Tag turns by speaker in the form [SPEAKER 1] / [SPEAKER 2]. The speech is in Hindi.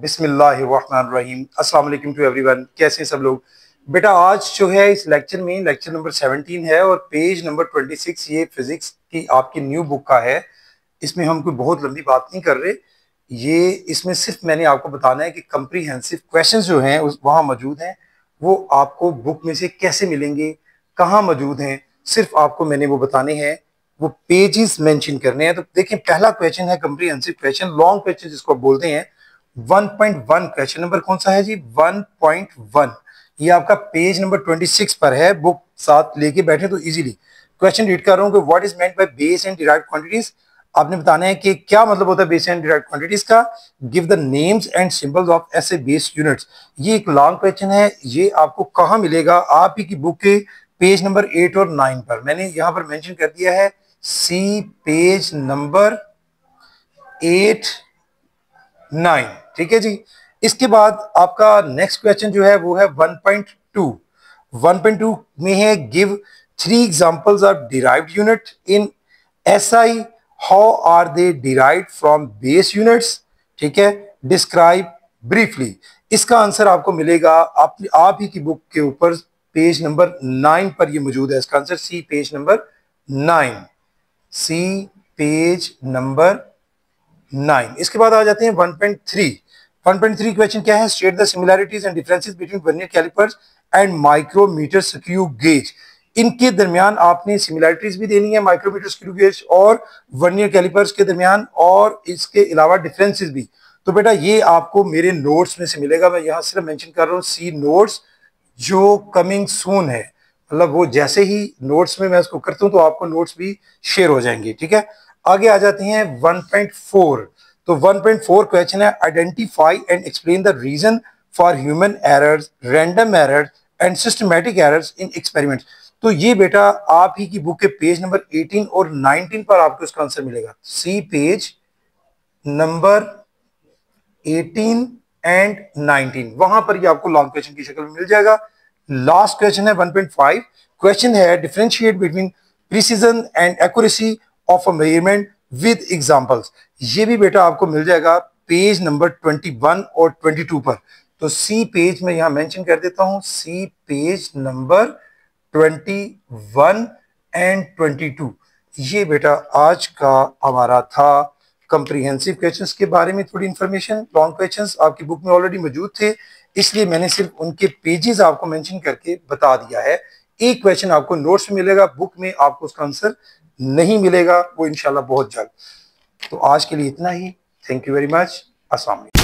[SPEAKER 1] बिस्मिल्लाहिर्रहमानिर्रहीम। अस्सलाम वालेकुम टू एवरीवन। कैसे हैं सब लोग? बेटा आज जो है इस लेक्चर में लेक्चर नंबर 17 है और पेज नंबर 26 ये फिजिक्स की आपकी न्यू बुक का है। इसमें हम कोई बहुत लंबी बात नहीं कर रहे, ये इसमें सिर्फ मैंने आपको बताना है कि कंप्रीहेंसिव क्वेश्चंस जो हैं उस वहाँ मौजूद हैं, वो आपको बुक में से कैसे मिलेंगे, कहाँ मौजूद हैं, सिर्फ आपको मैंने वो बताने हैं, वो पेजेस मेंशन करने हैं। तो देखिए पहला क्वेश्चन है कंप्रीहेंसिव क्वेश्चन, लॉन्ग क्वेश्चन जिसको बोलते हैं 1.1। क्वेश्चन नंबर कौन सा है जी? 1.1। ये आपका पेज नंबर 26 पर है, बुक साथ लेके बैठे तो इजीली। क्वेश्चन रीड कर रहा हूँ कि what is meant by base and derived quantities. आपने बताना है कि क्या मतलब होता है बेस एंड डिराइव्ड क्वांटिटीज का। Give the names and symbols of ऐसे बेस यूनिट्स। ये एक लॉन्ग क्वेश्चन है, ये आपको कहाँ मिलेगा? आप ही की बुक के पेज नंबर 8 और 9 पर। मैंने यहां पर मेंशन कर दिया है सी पेज नंबर 8 9। ठीक है जी। इसके बाद आपका नेक्स्ट क्वेश्चन जो है वो है 1.2। 1.2 में है give 3 examples of derived unit in SI, how are they derived from base units. ठीक है, डिस्क्राइब ब्रीफली। इसका आंसर आपको मिलेगा आप ही की बुक के ऊपर पेज नंबर 9 पर ये मौजूद है। इसका आंसर सी पेज नंबर 9, सी पेज नंबर 9। इसके बाद आ जाते हैं 1.3। 1.3 क्वेश्चन क्या है? State the similarities and differences between vernier callipers and micrometer screw gauge. इनके दरमियान आपने सिमिलैरिटीज भी देनी है, माइक्रोमीटर स्क्रू गेज और वर्नियर कैलिपर्स के दरमियान, और इसके अलावा डिफरेंसेस भी। तो बेटा ये आपको मेरे नोट्स में से मिलेगा। मैं यहां सिर्फ मेंशन कर रहा हूं सी नोट्स, जो कमिंग सून है, मतलब वो जैसे ही नोट्स में मैं इसको करता हूं तो आपको नोट्स भी शेयर हो जाएंगे। ठीक है, आगे आ जाते हैं 1.4। तो 1.4 क्वेश्चन है identify and explain the reason for human errors, random errors and systematic errors in experiment. तो ये बेटा आप ही की बुक के पेज नंबर 18 और 19 पर आपको इसका आंसर मिलेगा। सी पेज नंबर 18 एंड 19, वहां पर ये आपको लॉन्ग क्वेश्चन की शक्ल में मिल जाएगा। लास्ट क्वेश्चन है 1.5। क्वेश्चन है differentiate between precision and accuracy of a measurement with examples. ये भी बेटा आपको मिल जाएगा पेज नंबर 21 और 22 पर। तो सी पेज में यहां मेंशन कर देता हूं, सी पेज नंबर 21 एंड 22। ये बेटा आज का हमारा था कंप्रीहेंसिव क्वेश्चंस के बारे में थोड़ी इंफॉर्मेशन। लॉन्ग क्वेश्चंस आपकी बुक में ऑलरेडी मौजूद थे, इसलिए मैंने सिर्फ उनके पेजेस आपको मेंशन करके बता दिया है। एक क्वेश्चन आपको नोट्स में मिलेगा, बुक में आपको उसका आंसर नहीं मिलेगा, वो इंशाल्लाह बहुत जल्द। तो आज के लिए इतना ही। Thank you very much. अस्सलाम वालेकुम।